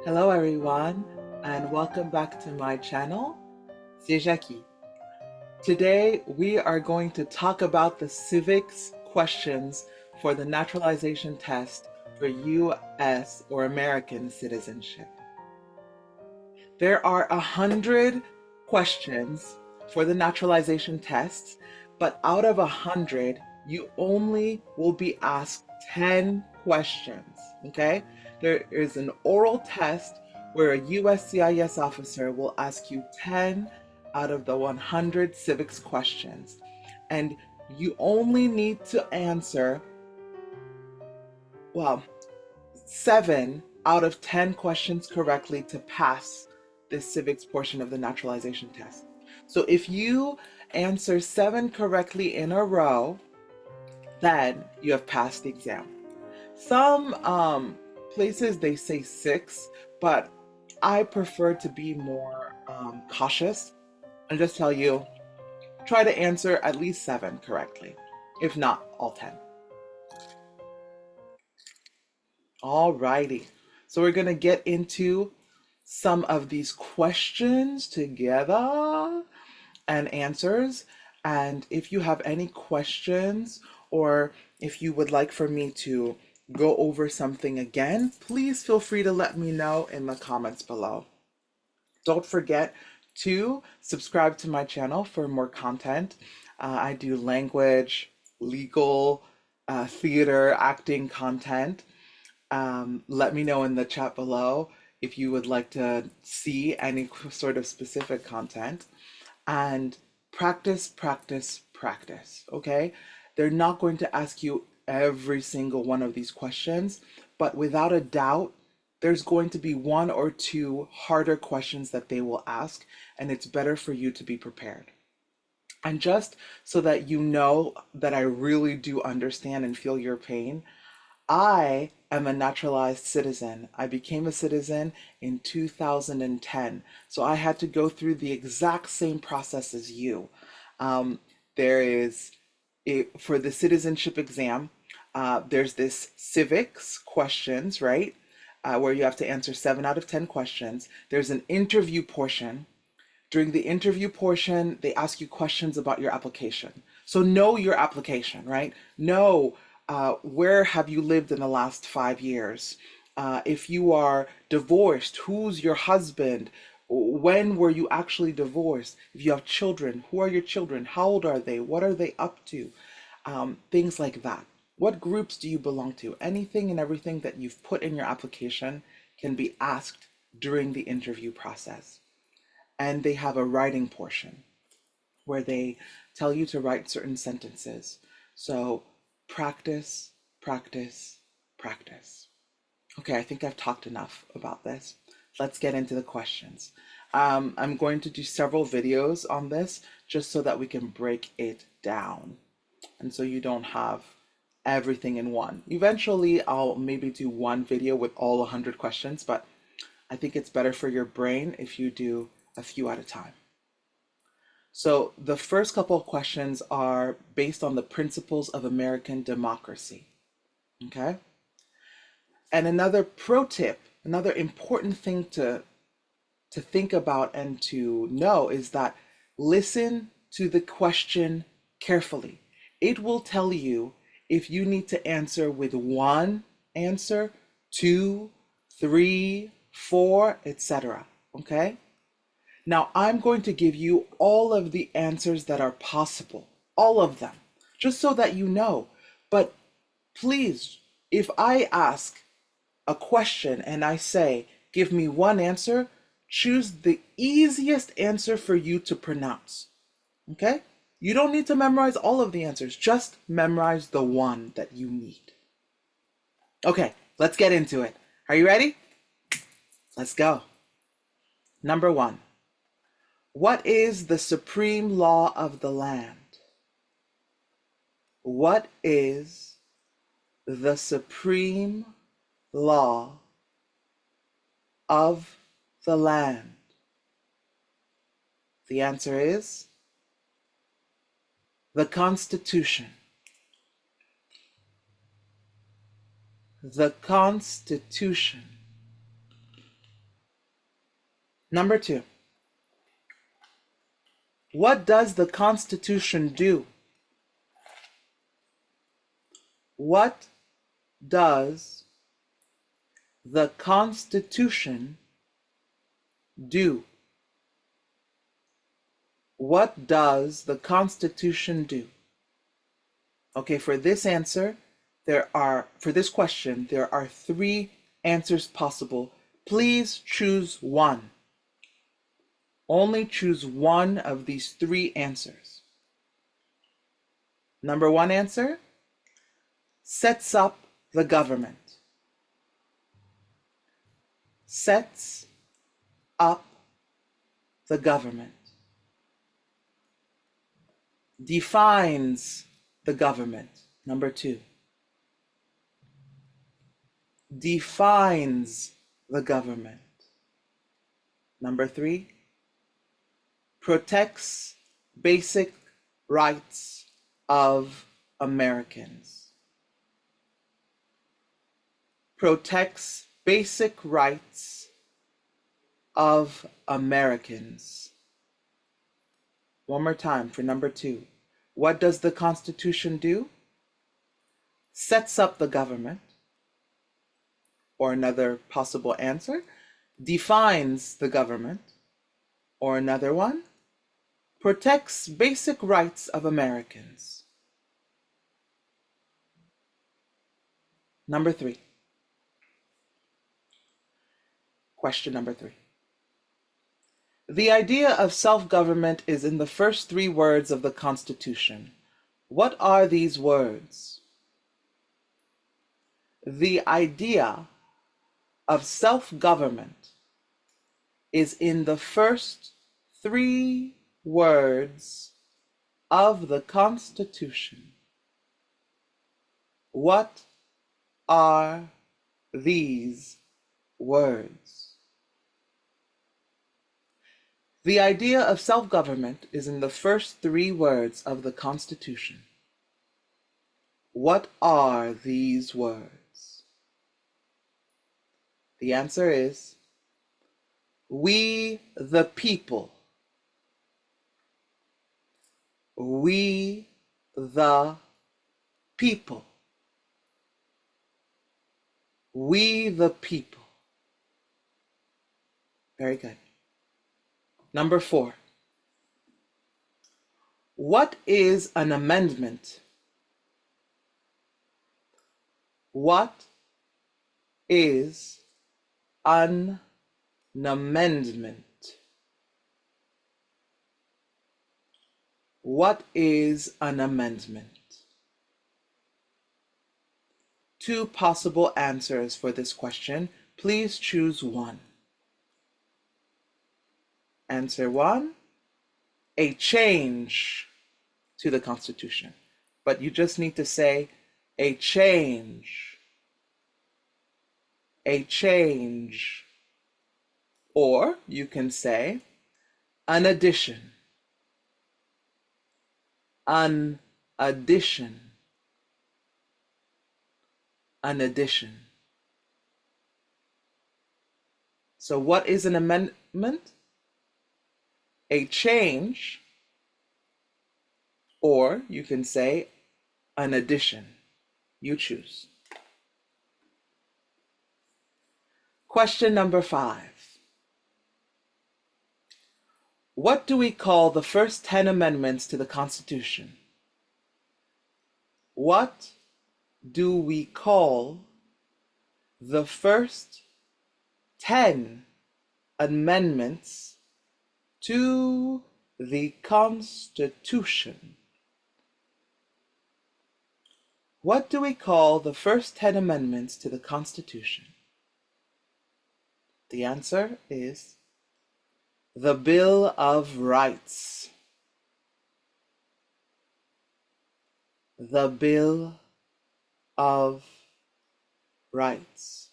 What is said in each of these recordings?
Hello everyone, and welcome back to my channel. C'est Jackie. Today we are going to talk about the civics questions for the naturalization test for US or American citizenship. There are 100 questions for the naturalization tests, but out of 100, you only will be asked 10 questions, okay? There is an oral test where a USCIS officer will ask you 10 out of the 100 civics questions, and you only need to answer, well, 7 out of 10 questions correctly to pass this civics portion of the naturalization test. So if you answer 7 correctly in a row, then you have passed the exam. Some places they say 6, but I prefer to be more cautious and just tell you, try to answer at least 7 correctly, if not all 10. Alrighty, so we're gonna get into some of these questions together and answers. And if you have any questions or if you would like for me to go over something again, please feel free to let me know in the comments below. Don't forget to subscribe to my channel for more content. I do language, legal, theater, acting content. Let me know in the chat below if you would like to see any sort of specific content. And practice, practice, practice, okay? They're not going to ask you every single one of these questions, but without a doubt, there's going to be 1 or 2 harder questions that they will ask, and it's better for you to be prepared. And just so that you know that I really do understand and feel your pain, I am a naturalized citizen. I became a citizen in 2010. So I had to go through the exact same process as you. There is, for the citizenship exam, there's this civics questions, right? Where you have to answer 7 out of 10 questions. There's an interview portion. During the interview portion, they ask you questions about your application. So know your application, right? Know where have you lived in the last 5 years? If you are divorced, who's your husband? When were you actually divorced? If you have children, who are your children? How old are they? What are they up to? Things like that. What groups do you belong to? Anything and everything that you've put in your application can be asked during the interview process. And they have a writing portion where they tell you to write certain sentences. So practice, practice, practice. Okay, I think I've talked enough about this. Let's get into the questions. I'm going to do several videos on this just so that we can break it down. And so you don't have everything in one. Eventually, I'll maybe do one video with all 100 questions, but I think it's better for your brain if you do a few at a time. So the first couple of questions are based on the principles of American democracy. Okay? And another pro tip, another important thing to think about and to know is that listen to the question carefully. It will tell you if you need to answer with 1 answer, 2, 3, 4, etc. Okay? Now I'm going to give you all of the answers that are possible, all of them, just so that you know. But please, if I ask a question and I say, give me 1 answer, choose the easiest answer for you to pronounce. Okay? You don't need to memorize all of the answers, just memorize the one that you need. Okay, let's get into it. Are you ready? Let's go. Number 1. What is the supreme law of the land? What is the supreme law of the land? The answer is the Constitution. The Constitution. Number 2. What does the Constitution do? What does the Constitution do? What does the Constitution do? Okay, for this question, there are 3 answers possible. Please choose one. Only choose one of these 3 answers. Number 1 answer, sets up the government. Sets up the government. Defines the government. Number 2. Defines the government. Number 3. Protects basic rights of Americans. Protects basic rights of Americans. One more time for number 2. What does the Constitution do? Sets up the government. Or another possible answer, defines the government. Or another one, protects basic rights of Americans. Number 3. Question number 3. The idea of self-government is in the first 3 words of the Constitution. What are these words? The idea of self-government is in the first 3 words of the Constitution. What are these words? The idea of self-government is in the first 3 words of the Constitution. What are these words? The answer is, we the people. We the people. We the people. Very good. Number 4. What is an amendment? What is an amendment? What is an amendment? 2 possible answers for this question. Please choose one. Answer 1, a change to the Constitution. But you just need to say a change. A change. Or you can say an addition. An addition. An addition. So what is an amendment? A change, or you can say an addition. You choose. Question number 5. What do we call the first 10 amendments to the Constitution? What do we call the first 10 amendments to the Constitution? What do we call the first 10 amendments to the Constitution? The answer is the Bill of Rights. The Bill of Rights.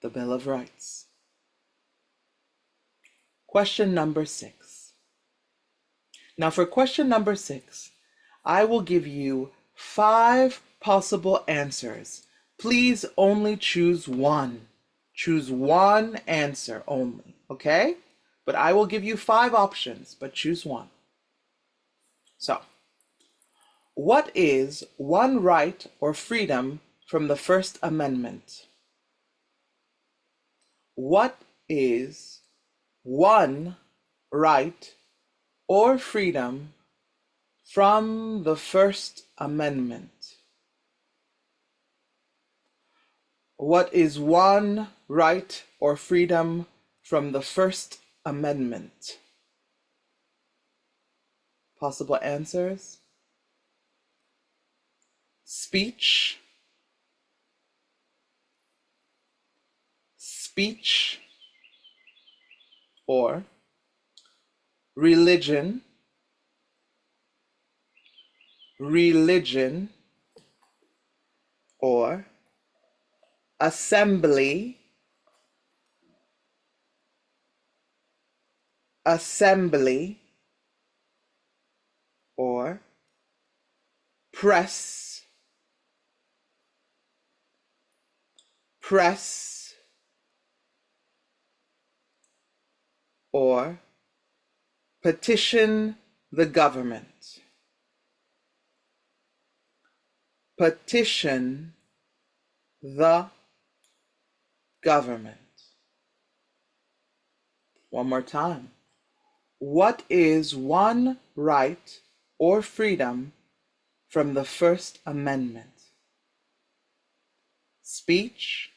The Bill of Rights. Question number 6. Now for question number 6, I will give you 5 possible answers. Please only choose one. Choose one answer only, okay? But I will give you 5 options, but choose one. So, what is one right or freedom from the First Amendment? What is one right or freedom from the First Amendment? What is one right or freedom from the First Amendment? Possible answers: speech, speech, or religion, religion, or assembly, assembly, or press, press, or petition the government. Petition the government. One more time. What is one right or freedom from the First Amendment? Speech,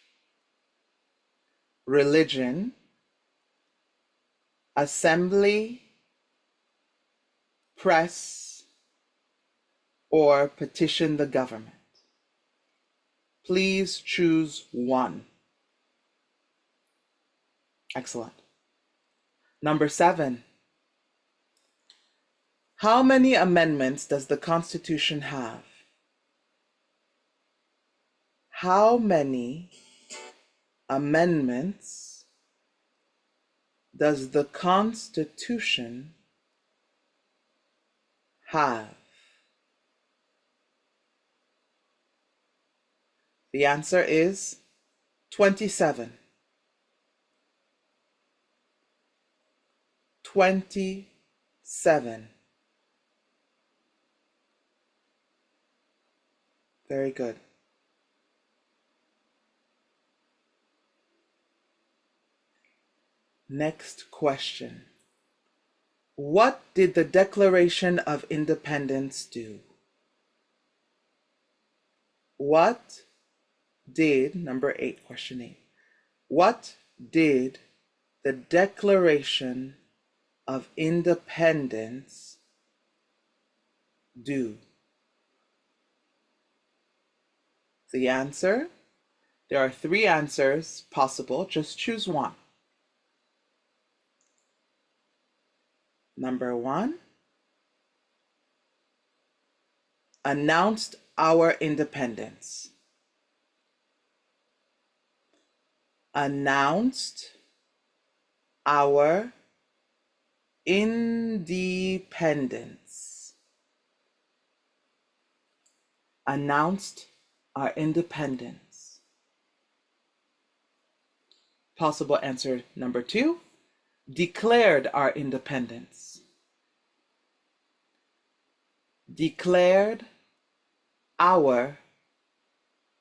religion, assembly, press, or petition the government. Please choose one. Excellent. Number 7. How many amendments does the Constitution have? How many amendments does the Constitution have? The answer is 27. 27. Very good. Next question. What did the Declaration of Independence do? What did, number 8, question 8, what did the Declaration of Independence do? The answer, there are 3 answers possible, just choose one. Number 1, announced our independence. Announced our independence. Announced our independence. Possible answer number 2, declared our independence. Declared our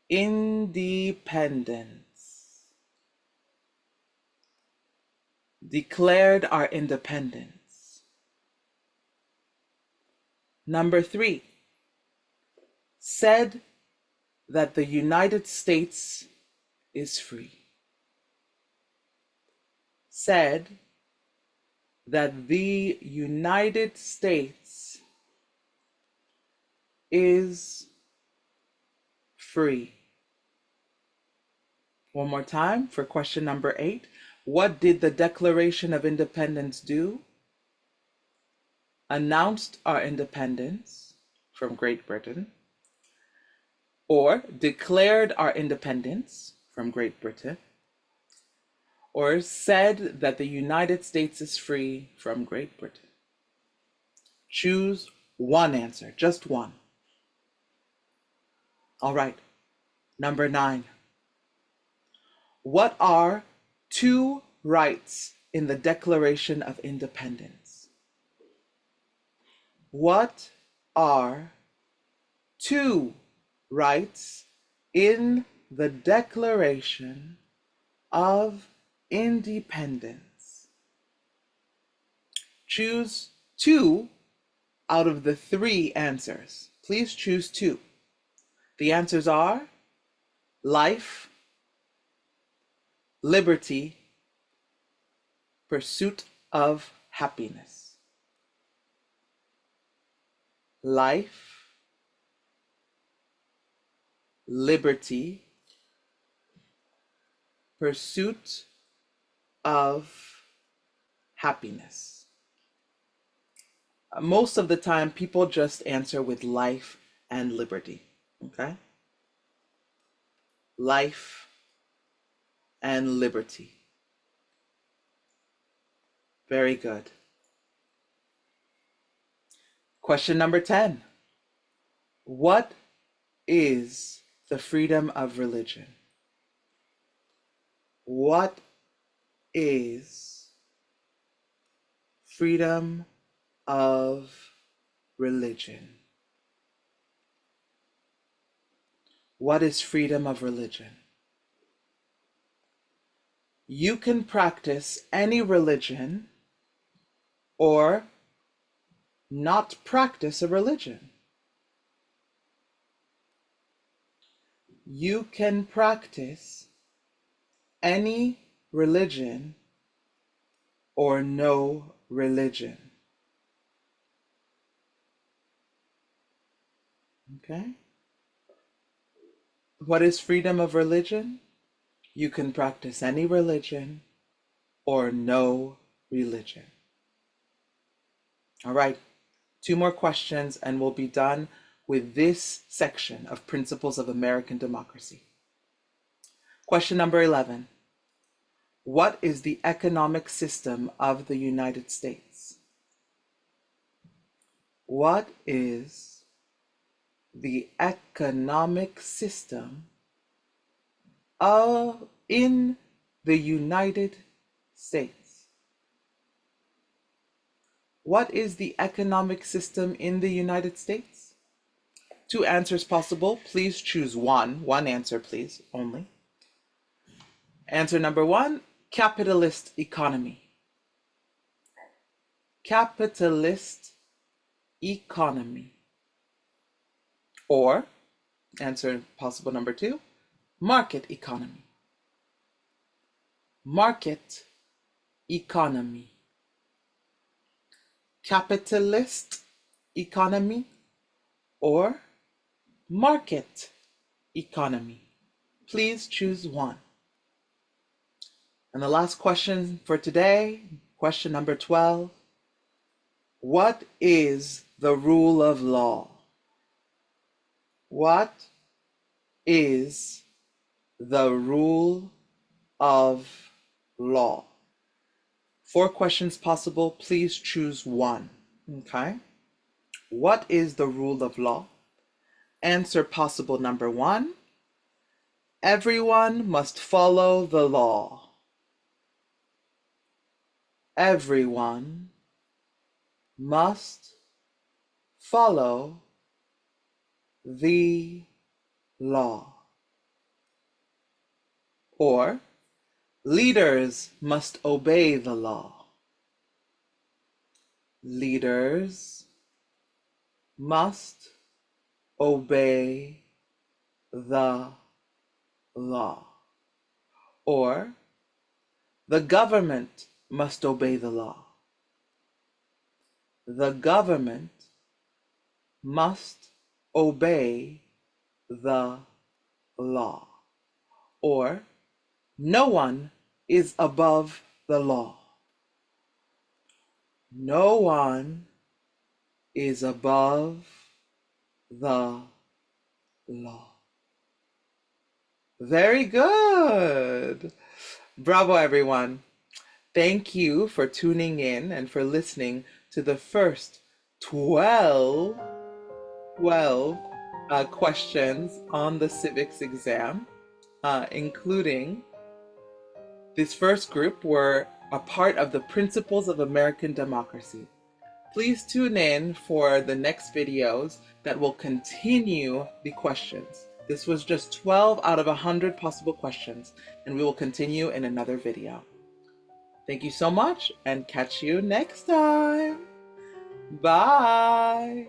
independence. Declared our independence. Number 3, said that the United States is free. Said that the United States is free. One more time for question number 8. What did the Declaration of Independence do? Announced our independence from Great Britain, or declared our independence from Great Britain, or said that the United States is free from Great Britain. Choose one answer, just one. All right, number 9. What are two rights in the Declaration of Independence? What are two rights in the Declaration of Independence? Choose two out of the three answers. Please choose two. The answers are life, liberty, pursuit of happiness. Life, liberty, pursuit of happiness. Most of the time, people just answer with life and liberty. Okay? Life and liberty. Very good. Question number 10. What is the freedom of religion? What is freedom of religion? What is freedom of religion? You can practice any religion or not practice a religion. You can practice any religion or no religion. Okay? What is freedom of religion? You can practice any religion or no religion. All right, 2 more questions and we'll be done with this section of Principles of American Democracy. Question number 11. What is the economic system of the United States? What is the economic system in the United States? What is the economic system in the United States? 2 answers possible. Please choose one answer, please, only. Answer number 1, capitalist economy. Capitalist economy. Or, answer possible number 2, market economy. Market economy. Capitalist economy or market economy. Please choose one. And the last question for today, question number 12. What is the rule of law? What is the rule of law? 4 questions possible. Please choose one. Okay. What is the rule of law? Answer possible number 1. Everyone must follow the law. Everyone must follow the law. Or, leaders must obey the law. Leaders must obey the law. Or, the government must obey the law. The government must obey the law. Or, no one is above the law. No one is above the law. Very good. Bravo, everyone. Thank you for tuning in and for listening to the first 12 questions on the civics exam, including This first group were a part of the Principles of American Democracy. Please tune in for the next videos that will continue the questions. This was just 12 out of 100 possible questions, and we will continue in another video. Thank you so much, and catch you next time. Bye.